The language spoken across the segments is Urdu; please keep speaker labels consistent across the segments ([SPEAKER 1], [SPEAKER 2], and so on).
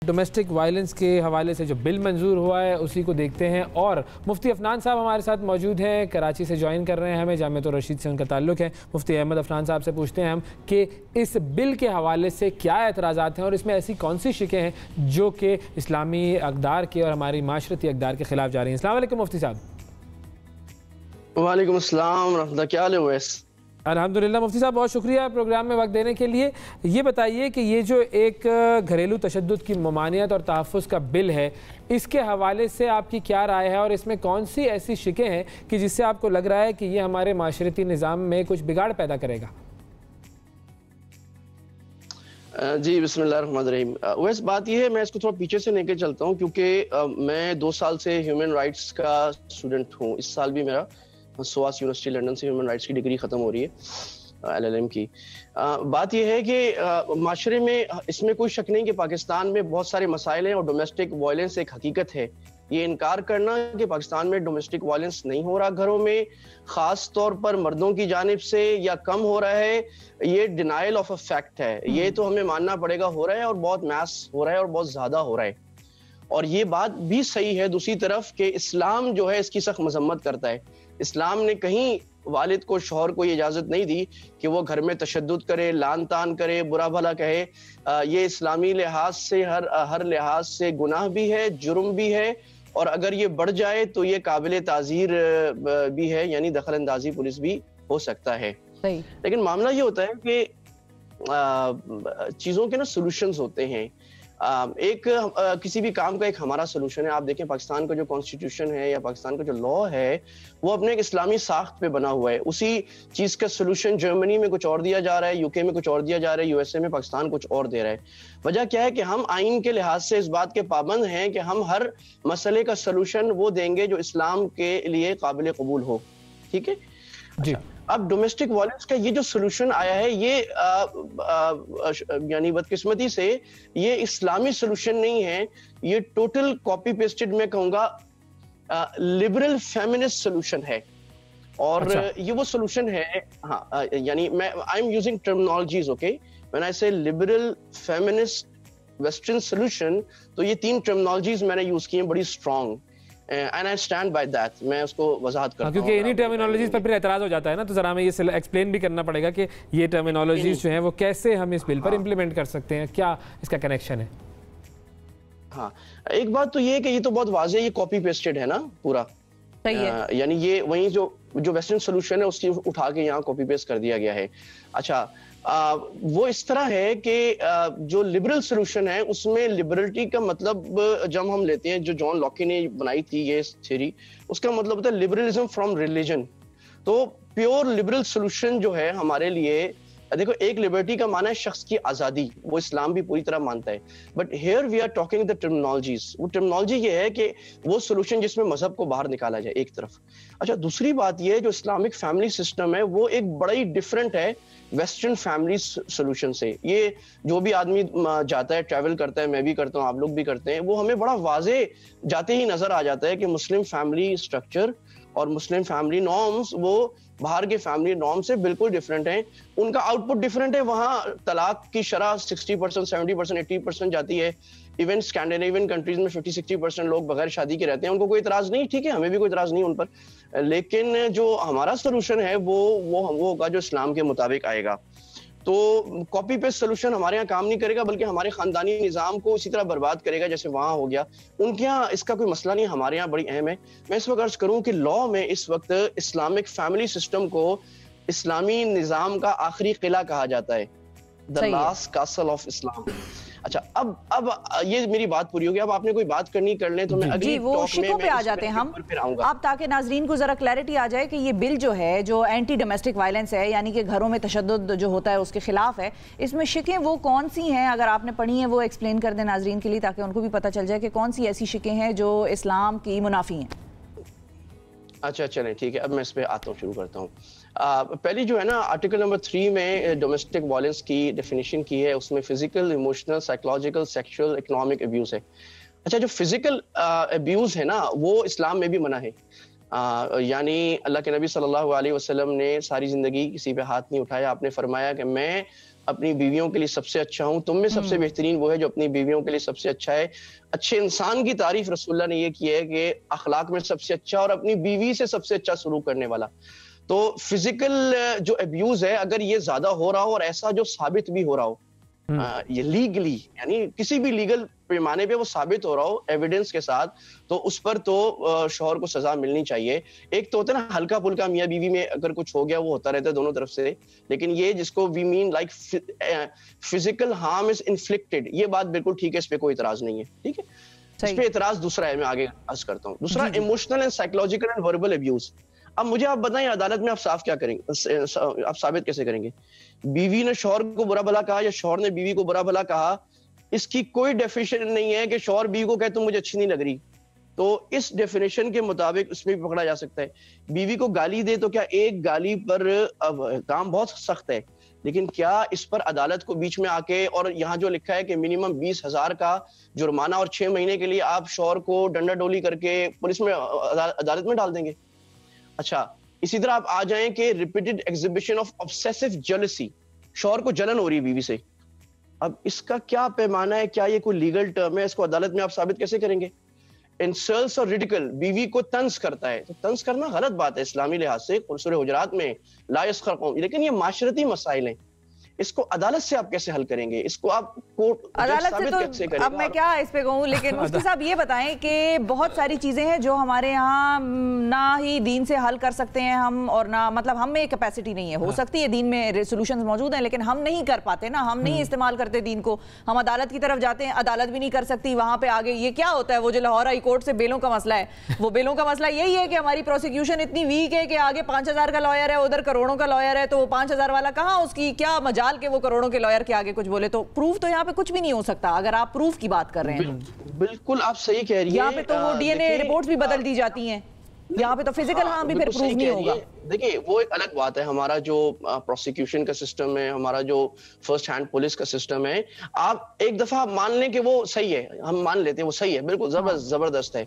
[SPEAKER 1] ڈومیسٹک وائلنس کے حوالے سے جو بل منظور ہوا ہے اسی کو دیکھتے ہیں، اور مفتی عفنان صاحب ہمارے ساتھ موجود ہیں، کراچی سے جوائن کر رہے ہیں ہمیں، جامعۃ الرشید سے ان کا تعلق ہے۔ مفتی احمد عفنان صاحب سے پوچھتے ہیں ہم کہ اس بل کے حوالے سے کیا اعتراضات ہیں اور اس میں ایسی کون سی شقیں ہیں جو کہ اسلامی اقدار کے اور ہماری معاشرتی اقدار کے خلاف جا رہی ہیں۔ السلام علیکم مفتی صاحب۔
[SPEAKER 2] وعلیکم السلام ورحمۃ اللہ، کیا حال ہے ویس؟
[SPEAKER 1] الحمدللہ مفتی صاحب، بہت شکریہ پروگرام میں وقت دینے کے لیے۔ یہ بتائیے کہ یہ جو ایک گھریلو تشدد کی ممانعت اور تحفظ کا بل ہے، اس کے حوالے سے آپ کی کیا رائے ہے اور اس میں کون سی ایسی شقیں ہیں کہ جس سے آپ کو لگ رہا ہے کہ یہ ہمارے معاشرتی نظام میں کچھ بگاڑ پیدا کرے گا؟
[SPEAKER 2] جی بسم اللہ الرحمن الرحیم۔ ویسے بات یہ ہے، میں اس کو تھوڑا پیچھے سے لے کے چلتا ہوں کیونکہ میں 2 سال سے ہیومن رائٹس کا اسٹوڈنٹ ہوں۔ اس سال بھی میرا سواس یونیورسٹی لنڈن سے ہیومن رائٹس کی ڈگری ختم ہو رہی ہے، LLM کی۔ بات یہ ہے کہ معاشرے میں اس میں کوئی شک نہیں کہ پاکستان میں بہت سارے مسائل ہیں اور ڈومیسٹک وائلنس ایک حقیقت ہے۔ یہ انکار کرنا کہ پاکستان میں ڈومیسٹک وائلنس نہیں ہو رہا گھروں میں، خاص طور پر مردوں کی جانب سے، یا کم ہو رہا ہے، یہ ڈینائل آف اے فیکٹ ہے۔ یہ تو ہمیں ماننا پڑے گا ہو رہا ہے، اور بہت میس ہو رہا ہے اور بہت زیادہ ہو رہا ہے۔ اور یہ بات بھی صحیح ہے دوسری طرف کہ اسلام جو ہے اس کی سخت مذمت کرتا ہے۔ اسلام نے کہیں والد کو، شوہر کو یہ اجازت نہیں دی کہ وہ گھر میں تشدد کرے، لعن طعن کرے، برا بھلا کہے۔ یہ اسلامی لحاظ سے ہر لحاظ سے گناہ بھی ہے، جرم بھی ہے، اور اگر یہ بڑھ جائے تو یہ قابل تعزیر بھی ہے، یعنی دخل اندازی پولیس بھی ہو سکتا ہے۔ لیکن معاملہ یہ ہوتا ہے کہ چیزوں کے نا سولوشنز ہوتے ہیں۔ ایک کسی بھی کام کا ایک ہمارا سولوشن ہے۔ آپ دیکھیں پاکستان کا جو کانسٹیٹیوشن ہے یا پاکستان کا جو لا ہے وہ اپنے ایک اسلامی ساخت پہ بنا ہوا ہے۔ اسی چیز کا سولوشن جرمنی میں کچھ اور دیا جا رہا ہے، UK میں کچھ اور دیا جا رہا ہے، USA میں پاکستان کچھ اور دے رہا ہے۔ وجہ کیا ہے کہ ہم آئین کے لحاظ سے اس بات کے پابند ہیں کہ ہم ہر مسئلے کا سولوشن وہ دیں گے جو اسلام کے لیے قابل قبول ہو۔ ٹھیک ہے جی۔ اب ڈومیسٹک وائلنس کا یہ جو سولوشن آیا ہے، یہ یعنی بدقسمتی سے یہ اسلامی سولوشن نہیں ہے، یہ ٹوٹل کاپی پیسٹڈ میں کہوں گا لبرل فیمنسٹ سولوشن ہے۔ اور یہ وہ سولوشن ہے، ہاں یعنی میں I am using terminologies, okay, when I say liberal feminist western solution، تو یہ 3 ٹرمنالوجیز میں نے یوز کی ہیں بڑی strong, and I stand by that۔ میں اس کو وضاحت کرتا ہوں
[SPEAKER 1] کیونکہ انہی ٹرمینالوجیز پر پھر اعتراض ہو جاتا ہے نا، تو ذرا ہمیں یہ ایکسپلین بھی کرنا پڑے گا کہ یہ ٹرمینالوجیز جو ہیں وہ کیسے ہم اس بل پر امپلیمنٹ کر سکتے ہیں، کیا اس کا کنیکشن ہے؟
[SPEAKER 2] ہاں، ایک بات تو یہ ہے کہ یہ تو بہت واضح، یہ کاپی پیسٹڈ ہے نا پورا، یعنی یہ وہیں جو ویسٹرن سولوشن ہے اس کی اٹھا کے یہاں کاپی پیسٹ کر دیا گیا ہے۔ اچھا، وہ اس طرح ہے کہ جو لبرل سولوشن ہے اس میں لبرلٹی کا مطلب جب ہم لیتے ہیں، جو جان لاکی نے بنائی تھی یہ تھیوری، اس کا مطلب ہوتا ہے لبرلزم فرام ریلیجن۔ تو پیور لبرل سولوشن جو ہے ہمارے لیے، دیکھو ایک لبرٹی کا معنی ہے شخص کی آزادی، وہ اسلام بھی پوری طرح مانتا ہے، but here we are talking the terminologies. وہ ٹرمنالوجی یہ ہے کہ وہ سولوشن جس میں مذہب کو باہر نکالا جائے ایک طرف۔ اچھا، دوسری بات یہ ہے جو اسلامک فیملی سسٹم ہے وہ ایک بڑا ہی ڈفرینٹ ہے ویسٹرن فیملی سولوشن سے۔ یہ جو بھی آدمی جاتا ہے، ٹریول کرتا ہے، میں بھی کرتا ہوں، آپ لوگ بھی کرتے ہیں، وہ ہمیں بڑا واضح جاتے ہی نظر آ جاتا ہے کہ مسلم فیملی اسٹرکچر اور مسلم فیملی نارمز وہ باہر کے فیملی نارم سے بالکل ڈفرینٹ ہیں۔ ان کا آؤٹ پٹ ڈفرینٹ ہے۔ وہاں طلاق کی شرح 60%، 70%، 80% جاتی ہے۔ ایون اسکینڈینیوین کنٹریز میں 50-60% لوگ بغیر شادی کے رہتے ہیں۔ ان کو کوئی اعتراض نہیں، ٹھیک ہے، ہمیں بھی کوئی اعتراض نہیں ان پر، لیکن جو ہمارا سولوشن ہے وہ ہوگا جو اسلام کے مطابق آئے گا۔ تو کاپی پیسٹ سولوشن ہمارے یہاں کام نہیں کرے گا، بلکہ ہمارے خاندانی نظام کو اسی طرح برباد کرے گا جیسے وہاں ہو گیا۔ ان کے یہاں اس کا کوئی مسئلہ نہیں، ہمارے یہاں بڑی اہم ہے۔ میں اس وقت عرض کروں کہ لا میں اس وقت اسلامک فیملی سسٹم کو اسلامی نظام کا آخری قلعہ کہا جاتا ہے، the last castle of Islam۔ اچھا، اب یہ میری بات پوری ہو گئی۔ اب آپ نے کوئی بات کرنی کر لیں تو میں اگلی ٹاک میں
[SPEAKER 3] پہ آ جاتے ہیں ہم آپ، تاکہ ناظرین کو ذرا کلیئرٹی آ جائے کہ یہ بل جو ہے جو اینٹی ڈومیسٹک وائلنس ہے، یعنی کہ گھروں میں تشدد جو ہوتا ہے اس کے خلاف ہے، اس میں شقیں وہ کون سی ہیں؟ اگر آپ نے پڑھی ہیں وہ ایکسپلین کر دیں ناظرین کے لیے، تاکہ ان کو بھی پتہ چل جائے کہ کون سی ایسی شقیں ہیں جو اسلام کی منافی ہیں۔
[SPEAKER 2] اچھا چلیں ٹھیک ہے، اب میں اس پہ آتا ہوں، شروع کرتا ہوں۔ پہلی جو ہے نا آرٹیکل نمبر 3 میں ڈومیسٹک وائلنس کی ڈیفینیشن کی ہے، اس میں physical, emotional, psychological, sexual, economic abuse ہے۔ اچھا، جو فزیکل ابیوز ہے نا وہ اسلام میں بھی منع ہے۔ یعنی اللہ کے نبی صلی اللہ علیہ وسلم نے ساری زندگی کسی پہ ہاتھ نہیں اٹھایا۔ آپ نے فرمایا کہ میں اپنی بیویوں کے لیے سب سے اچھا ہوں. تم میں سب سے بہترین وہ ہے جو اپنی بیویوں کے لیے سب سے اچھا ہے. اچھے انسان کی تعریف رسول اللہ نے یہ کی ہے کہ اخلاق میں سب سے اچھا اور اپنی بیوی سے سب سے اچھا سلوک کرنے والا. تو فزیکل جو ابیوز ہے اگر یہ زیادہ ہو رہا ہو اور ایسا جو ثابت بھی ہو رہا ہو یہ لیگلی یعنی کسی بھی لیگل پیمانے پہ وہ ثابت ہو رہا ہو ایویڈنس کے ساتھ, تو اس پر تو شوہر کو سزا ملنی چاہیے. ایک تو ہوتا ہے نا ہلکا پھلکا میاں بیوی میں اگر کچھ ہو گیا وہ ہوتا رہتا ہے دونوں طرف سے, لیکن یہ جس کو وی مین لائک فزیکل ہارم از انفلکٹڈ, یہ بات بالکل ٹھیک ہے, اس پہ کوئی اعتراض نہیں ہے. ٹھیک ہے, اس پہ اعتراض دوسرا ہے, میں آگے عرض کرتا ہوں. دوسرا emotional and psychological and verbal abuse. اب مجھے آپ بتائیں عدالت میں آپ صاف کیا کریں گے, آپ ثابت کیسے کریں گے؟ بیوی نے شوہر کو برا بھلا کہا یا شوہر نے بیوی کو برا بھلا کہا, اس کی کوئی ڈیفینیشن نہیں ہے کہ شوہر بیوی کو کہے تم مجھے اچھی نہیں لگ رہی, تو اس ڈیفینیشن کے مطابق اس میں بھی پکڑا جا سکتا ہے. بیوی کو گالی دے تو کیا ایک گالی پر کام بہت سخت ہے, لیکن کیا اس پر عدالت کو بیچ میں آ کے, اور یہاں جو لکھا ہے کہ منیمم 20,000 کا جرمانہ اور 6 مہینے کے لیے آپ شوہر کو ڈنڈا ڈولی کر کے پولیس میں عدالت میں ڈال دیں گے. اچھا, اسی طرح آپ آ جائیں کہ repeated exhibition of obsessive jealousy, شوہر کو جلن ہو رہی ہے بیوی سے. اب اس کا کیا پیمانہ ہے, کیا یہ کوئی لیگل ٹرم ہے, اس کو عدالت میں آپ ثابت کیسے کریں گے؟ انسلٹس اور ریڈیکل, بیوی کو طنز کرتا ہے, تو طنز کرنا غلط بات ہے اسلامی لحاظ سے, سورہ حجرات میں لا یسخر قوم, لیکن یہ معاشرتی مسائل ہیں, اس کو عدالت سے آپ کیسے حل کریں گے؟ اس کو آپ
[SPEAKER 3] عدالت سے تو اب میں کیا اس پہ کہوں, لیکن مفتی صاحب یہ بتائیں کہ بہت ساری چیزیں ہیں جو ہمارے یہاں نہ ہی دین سے حل کر سکتے ہیں ہم, اور نہ مطلب ہم میں کیپیسٹی نہیں ہے. ہو سکتی ہے دین میں ریزولوشنز موجود ہیں, لیکن ہم نہیں کر پاتے نا, ہم نہیں استعمال کرتے دین کو. ہم عدالت کی طرف جاتے ہیں, عدالت بھی نہیں کر سکتی, وہاں پہ آگے یہ کیا ہوتا ہے, وہ جو لاہور ہائی کورٹ سے بیلوں کا مسئلہ ہے, وہ بیلوں کا مسئلہ یہی ہے کہ ہماری پروسیکیوشن اتنی ویک ہے کہ آگے 5,000 کا لائر ہے, ادھر کروڑوں کا لائر ہے, تو وہ 5,000 والا کہاں اس کی کیا مجال کہ وہ کروڑوں کے لائر کے آگے کچھ بولے. تو پروف تو یہاں پہ کچھ بھی نہیں ہو سکتا اگر آپ پروف کی بات کر رہے ہیں.
[SPEAKER 2] بالکل آپ صحیح کہہ رہی ہیں,
[SPEAKER 3] یہاں پہ تو وہ ڈی این اے رپورٹس بھی بدل دی جاتی ہیں, یہاں پہ تو فزیکل ہاں بھی پھر پروف نہیں ہوگا.
[SPEAKER 2] دیکھیں وہ ایک الگ بات ہے, ہمارا جو پروسیکیوشن کا سسٹم ہے, ہمارا جو فرسٹ ہینڈ پولیس کا سسٹم ہے, آپ ایک دفعہ مان لیں کہ وہ صحیح ہے, ہم مان لیتے ہیں وہ صحیح ہے, بالکل زبردست ہے.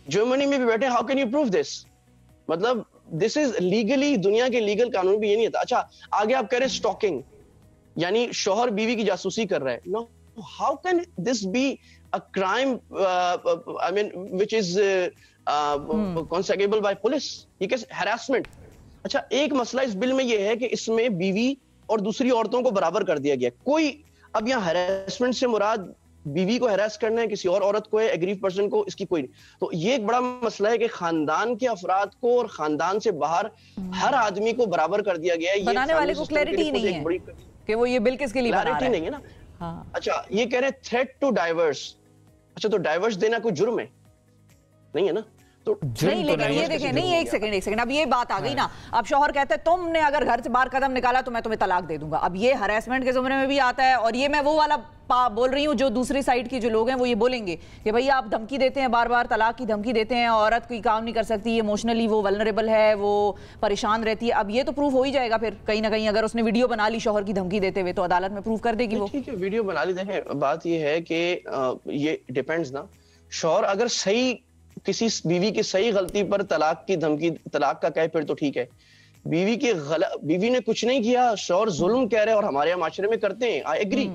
[SPEAKER 2] جرمنی میں بھی بیٹھے, ہاؤ کین یو پروف دس, مطلب دس از لیگلی, دنیا کے لیگل قانون بھی یہ نہیں ہوتا. اچھا آگے آپ کہہ رہے اسٹاکنگ, یعنی شوہر بیوی کی جاسوسی کر رہا ہے. No, how can this be a crime I mean which is cognizable by police, یہ کیسے ہراسمنٹ. اچھا ایک مسئلہ اس بل میں یہ ہے کہ اس میں بیوی اور دوسری عورتوں کو برابر کر دیا گیا. کوئی اب یہاں ہراسمنٹ سے مراد بیوی کو ہراس کرنا ہے, کسی اور عورت کو ہے, ایگریو پرسن کو, اس کی کوئی نہیں. تو یہ ایک بڑا مسئلہ ہے کہ خاندان کے افراد کو اور خاندان سے باہر ہر آدمی کو برابر کر دیا گیا ہے.
[SPEAKER 3] بنانے والے کو کلیئرٹی نہیں ہے کہ وہ یہ بل کس کے لیے بنا رہا ہے,
[SPEAKER 2] نہیں ہے نا. اچھا یہ کہہ رہے ہیں تھریٹ ٹو ڈائیورس. اچھا تو ڈائیورس دینا کوئی جرم ہے نہیں ہے نا, تو
[SPEAKER 3] نہیں. لیکن یہ دیکھیں, نہیں ایک سیکنڈ, اب یہ بات آ گئی نا, اب شوہر کہتے ہیں تم نے اگر گھر سے باہر قدم نکالا تو میں تمہیں طلاق دے دوں گا. اب یہ ہراسمنٹ کے زمرے میں بھی آتا ہے, اور یہ میں وہ والا بول رہی ہوں جو دوسری سائیڈ کی جو لوگ ہیں وہ یہ بولیں گے کہ بھئی آپ دھمکی دیتے ہیں, بار بار طلاق کی دھمکی دیتے ہیں, عورت کوئی کام نہیں کر سکتی, ایموشنلی وہ ولنریبل ہے, وہ پریشان رہتی ہے. اب یہ تو پروف ہو ہی جائے گا پھر کہیں نہ کہیں, اگر اس نے ویڈیو بنا لی شوہر کی دھمکی دیتے ہوئے تو عدالت میں پروف کر دے گی وہ.
[SPEAKER 2] ٹھیک ہے ویڈیو بنا لی. دیکھیں بات یہ ہے کہ یہ ڈیپینڈز نا, شوہر اگر صحیح کسی بیوی کی صحیح غلطی پر طلاق کی دھمکی, طلاق کا کہے پھر تو ٹھیک ہے. بیوی نے کچھ نہیں کیا, شوہر ظلم کہہ رہے اور ہمارے یہاں معاشرے میں کرتے ہیں, آئی ایگری.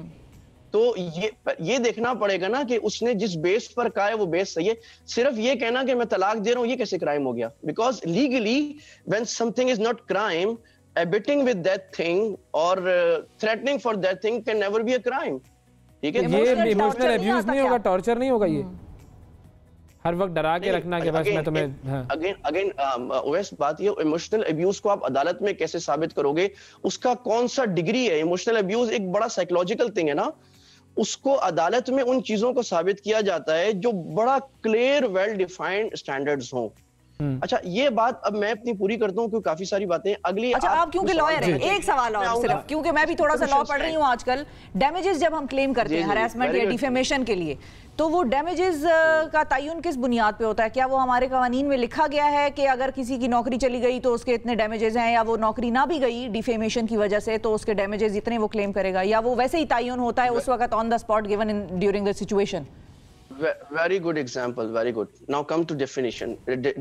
[SPEAKER 2] تو یہ دیکھنا پڑے گا نا کہ اس نے جس بیس پر کہا ہے وہ بیس صحیح ہے. صرف یہ کہنا کہ میں طلاق دے رہا ہوں یہ کیسے کرائم ہو گیا؟ Because legally when something is not crime, abetting with that thing or threatening for that thing can never be a crime. ٹھیک ہے,
[SPEAKER 1] یہ ایموشنل ابیوز نہیں ہوگا, ٹارچر نہیں ہوگا, یہ ہر وقت ڈرا کے رکھنا کہ بس میں تمہیں.
[SPEAKER 2] اگین اویس بات یہ ایموشنل ابیوز کو آپ عدالت میں کیسے ثابت کرو گے, اس کا کون سا ڈگری ہے؟ ایموشنل ابیوز ایک بڑا سائیکولوجیکل تھنگ ہے نا, اس کو عدالت میں ان چیزوں کو ثابت کیا جاتا ہے جو بڑا کلیئر ویل ڈیفائنڈ سٹینڈرڈز ہوں. اچھا یہ بات اب میں اپنی پوری کرتا ہوں کیونکہ کافی ساری باتیں اگلی.
[SPEAKER 3] اچھا آپ کیونکہ لائر ہیں, ایک سوال اور صرف, کیونکہ میں بھی تھوڑا سا لا پڑھ رہی ہوں آج کل. ڈیمیجز جب ہم کلیم کرتے ہیں ہراسمنٹ یا ڈیفیمیشن کے لیے, تو وہ ڈیمیجز کا تعین کس بنیاد پہ ہوتا ہے؟ کیا وہ ہمارے قوانین میں لکھا گیا ہے کہ اگر کسی کی نوکری چلی گئی تو اس کے اتنے ڈیمیجز ہیں, یا وہ نوکری نہ بھی گئی ڈیفیمیشن کی وجہ سے تو اس کے ڈیمیجز اتنے وہ کلیم کرے گا, یا وہ ویسے ہی تعین ہوتا ہے اس وقت on the spot given during the situation?
[SPEAKER 2] Very good example, very good. Now come to definition.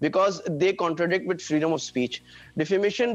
[SPEAKER 2] because they contradict with freedom of speech. Defamation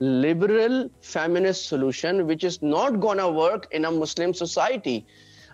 [SPEAKER 2] liberal feminist solution which is not gonna work in a Muslim society।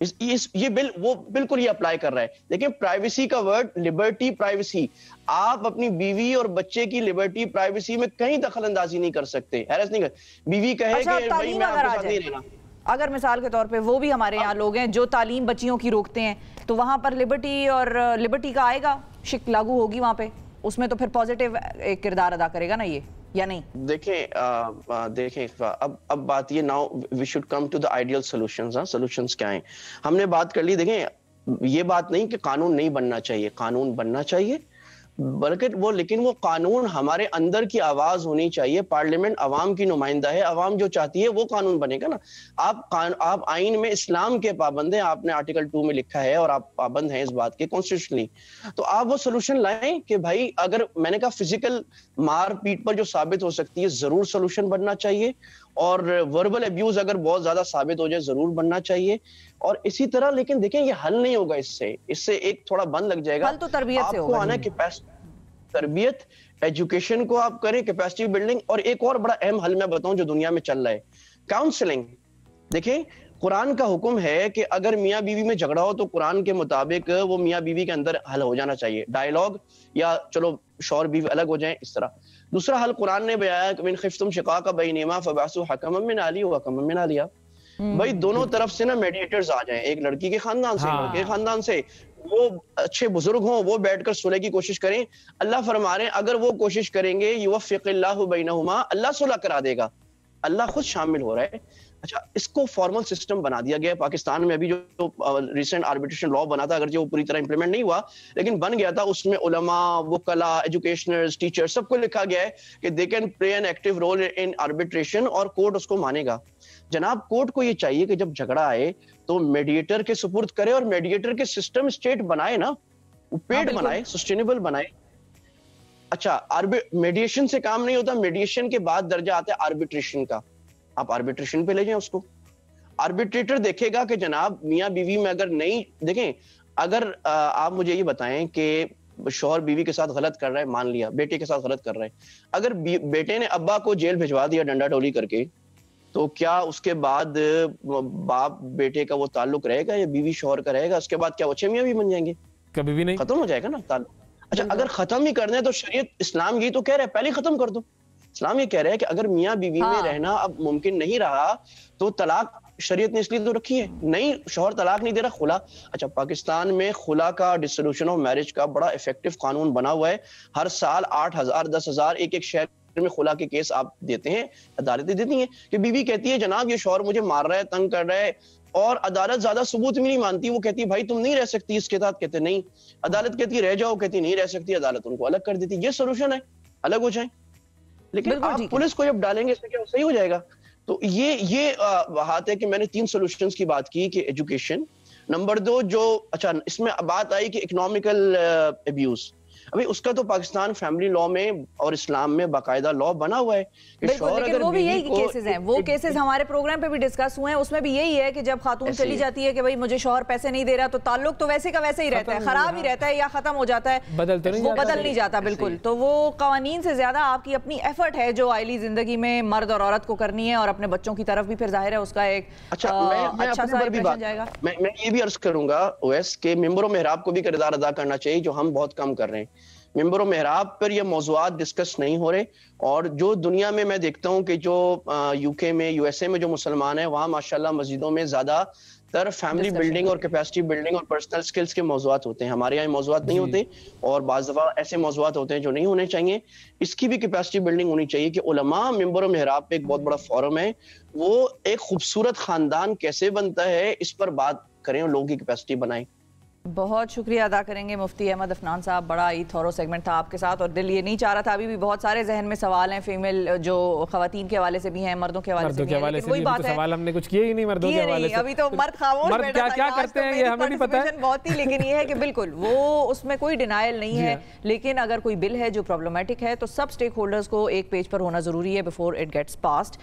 [SPEAKER 2] یہ بل وہ بالکل یہ اپلائی کر رہا ہے. لیکن پرائیویسی کا ورڈ لبرٹی پرائیویسی, آپ اپنی بیوی اور بچے کی لبرٹی پرائیویسی میں کہیں دخل اندازی نہیں کر سکتے. حیرت نہیں کر بیوی کہے کہ بھائی میں آپ کے ساتھ نہیں رہنا.
[SPEAKER 3] اگر مثال کے طور پہ وہ بھی ہمارے یہاں لوگ ہیں جو تعلیم بچیوں کی روکتے ہیں, تو وہاں پر لبرٹی اور لبرٹی کا آئے گا, شک لاگو ہوگی وہاں پہ, اس میں تو پھر پازیٹیو ایک کردار ادا کرے گا نا یہ, یا نہیں؟
[SPEAKER 2] دیکھیں اب بات یہ, now we should come to the ideal solutions. Solutions کیا ہیں ہم نے بات کر لی. دیکھیں یہ بات نہیں کہ قانون نہیں بننا چاہیے, قانون بننا چاہیے, بلکہ لیکن وہ قانون ہمارے اندر کی آواز ہونی چاہیے. پارلیمنٹ عوام کی نمائندہ ہے, عوام جو چاہتی ہے وہ قانون بنے گا نا. آپ آئین میں اسلام کے پابند ہیں, آپ نے آرٹیکل 2 میں لکھا ہے اور آپ پابند ہیں اس بات کے کانسٹیٹیوشنلی. تو آپ وہ سولوشن لائیں کہ بھائی اگر میں نے کہا فزیکل مار پیٹ پر جو ثابت ہو سکتی ہے ضرور سولوشن بننا چاہیے, اور وربل ابیوز اگر بہت زیادہ ثابت ہو جائے ضرور بننا چاہیے. اور اسی طرح لیکن دیکھیں یہ حل نہیں ہوگا, اس سے ایک تھوڑا بند لگ جائے گا.
[SPEAKER 3] حل تو تربیت سے ہوگا.
[SPEAKER 2] تربیت, ایجوکیشن کو آپ کریں, کیپیسٹی بلڈنگ. اور ایک اور بڑا اہم حل میں بتاؤں جو دنیا میں چل رہا ہے, کاؤنسلنگ. دیکھیں قرآن کا حکم ہے کہ اگر میاں بیوی میں جھگڑا ہو تو قرآن کے مطابق وہ میاں بیوی کے اندر حل ہو جانا چاہیے, ڈائیلاگ, یا چلو شوہر بیوی الگ ہو جائیں اس طرح. دوسرا حل قرآن نے بیایا کہ من خفتم شقاق بینہما فبعثوا حکما من اہلہ وحکما من اہلیہا. بھائی دونوں طرف سے نا میڈیٹرز آ جائیں, ایک لڑکی کے خاندان سے, لڑکے کے خاندان سے, وہ اچھے بزرگ ہوں, وہ بیٹھ کر صلح کی کوشش کریں. اللہ فرما رہے ہیں اگر وہ کوشش کریں گے یوفق اللہ بینہما, اللہ صلح کرا دے گا, اللہ خود شامل ہو رہا ہے. اچھا اس کو فارمل سسٹم بنا دیا گیا ہے. پاکستان میں ابھی جو ریسنٹ آربیٹریشن لا بنا تھا, اگرچہ وہ پوری طرح امپلیمنٹ نہیں ہوا لیکن بن گیا تھا, اس میں علماء, وکلاء, ایجوکیشنرز, ٹیچر سب کو لکھا گیا ہے کہ they can play an active role in arbitration, اور کورٹ اس کو مانے گا. جناب کورٹ کو یہ چاہیے کہ جب جھگڑا آئے تو میڈیٹر کے سپرد کرے, اور میڈیٹر کے سسٹم اسٹیٹ بنائے نا, پیڈ بنائے, سسٹینیبل بنائے. اچھا میڈیشن سے کام نہیں ہوتا, میڈیشن کے بعد درجہ آتا ہے آربیٹریشن کا. آپ آربیٹریشن پہ لے جائیں اس کو. آربیٹریٹر دیکھے گا کہ جناب میاں بیوی میں اگر نہیں, دیکھیں اگر آپ مجھے یہ بتائیں کہ شوہر بیوی کے ساتھ غلط کر رہا ہے, مان لیا بیٹے کے ساتھ غلط کر رہا ہے, اگر بیٹے نے ابا کو جیل بھجوا دیا ڈنڈا ٹولی کر کے, تو کیا اس کے بعد باپ بیٹے کا وہ تعلق رہے گا یا بیوی شوہر کا رہے گا؟ اس کے بعد کیا وہ اچھے میاں بھی بن جائیں گے؟
[SPEAKER 1] کبھی بھی نہیں,
[SPEAKER 2] ختم ہو جائے گا نا تعلق. اچھا اگر ختم ہی کرنا ہے تو شریعت اسلام یہ تو کہہ رہا ہے پہلے ختم کر دو. اسلام یہ کہہ رہا ہے کہ اگر میاں بیوی میں رہنا اب ممکن نہیں رہا تو طلاق شریعت نے اس لیے تو رکھی ہے, نہیں شوہر طلاق نہیں دے رہا, خلا. اچھا پاکستان میں خلا کا, ڈسولوشن آف میرج کا بڑا افیکٹو قانون بنا ہوا ہے. ہر سال 8,000 10,000 ایک شہر میں خلا کے کیس آپ دیتے ہیں, عدالتیں دیتی ہیں کہ بیوی کہتی ہے جناب یہ شوہر مجھے مار رہا ہے, تنگ کر رہا ہے, اور عدالت زیادہ ثبوت بھی نہیں مانتی, وہ کہتی ہے بھائی تم نہیں رہ سکتی اس کے ساتھ, کہتے نہیں. عدالت کہتی ہے رہ جاؤ, کہتی نہیں رہ سکتی, عدالت ان کو الگ کر دیتی. یہ سولوشن ہے, الگ ہو جائیں. لیکن آپ پولیس کو جب ڈالیں گے اس سے کیا صحیح ہو جائے گا؟ تو یہ بات ہے کہ میں نے 3 سولوشنز کی بات کی کہ ایجوکیشن, نمبر 2 جو اچھا اس میں بات آئی کہ اکنامیکل ابیوز, ابھی اس کا تو پاکستان فیملی لاء میں اور اسلام میں باقاعدہ لاء بنا ہوا ہے.
[SPEAKER 3] لیکن وہ بھی یہی کیسز ہیں, وہ کیسز ہمارے پروگرام پہ بھی ڈسکس ہوئے ہیں, اس میں بھی یہی ہے کہ جب خاتون چلی جاتی ہے کہ بھائی مجھے شوہر پیسے نہیں دے رہا, تو تعلق تو ویسے کا ویسے ہی رہتا ہے, خراب ہی رہتا ہے یا ختم ہو جاتا ہے, وہ بدل نہیں جاتا بالکل. تو وہ قوانین سے زیادہ آپ کی اپنی ایفرٹ ہے جو آئلی زندگی میں مرد اور عورت کو کرنی ہے, اور اپنے بچوں کی طرف بھی پھر ظاہر ہے اس کا ایک اچھا سا امپریشن جائے گا.
[SPEAKER 2] میں یہ بھی عرض کروں گا اویس کہ ممبر و محراب کو بھی کردار ادا کرنا چاہیے, جو ہم بہت کم کر رہے ہیں. ممبر و محراب پر یہ موضوعات ڈسکس نہیں ہو رہے, اور جو دنیا میں دیکھتا ہوں کہ جو یو کے میں, یو ایس اے میں جو مسلمان ہیں, وہاں ماشاءاللہ مسجدوں میں زیادہ تر فیملی بلڈنگ اور کیپیسٹی بلڈنگ اور پرسنل سکلز کے موضوعات ہوتے ہیں. ہمارے یہاں موضوعات نہیں ہوتے, اور بعض دفعہ ایسے موضوعات ہوتے ہیں جو نہیں ہونے چاہیے. اس کی بھی کیپیسٹی بلڈنگ ہونی چاہیے کہ علماء ممبر و محراب پہ ایک بہت بڑا فورم ہے, وہ ایک خوبصورت خاندان کیسے بنتا ہے اس پر بات کریں اور لوگوں کی کیپیسٹی بنائیں.
[SPEAKER 3] بہت شکریہ ادا کریں گے مفتی احمد عفنان صاحب, بڑا ہی تھورو سیگمنٹ تھا آپ کے ساتھ, اور دل یہ نہیں چاہ رہا تھا, ابھی بھی بہت سارے ذہن میں سوال ہیں فیمیل جو خواتین کے حوالے سے بھی ہیں, مردوں کے حوالے سے بھی ہیں, لیکن وہی بات ہے
[SPEAKER 1] سوال ہم نے کچھ کیے ہی نہیں مردوں کے حوالے سے.
[SPEAKER 3] ابھی تو مرد خاموش بیٹھا
[SPEAKER 1] کیا کرتے ہیں یہ ہمیں نہیں پتہ ہے
[SPEAKER 3] بہت ہی, لیکن یہ ہے کہ بالکل وہ اس میں کوئی ڈینائل نہیں ہے, لیکن اگر کوئی بل ہے جو پرابلمٹک ہے تو سب سٹیک ہولڈرز کو ایک پیج پر ہونا ضروری ہے بیفور اٹ گیٹس پاسڈ.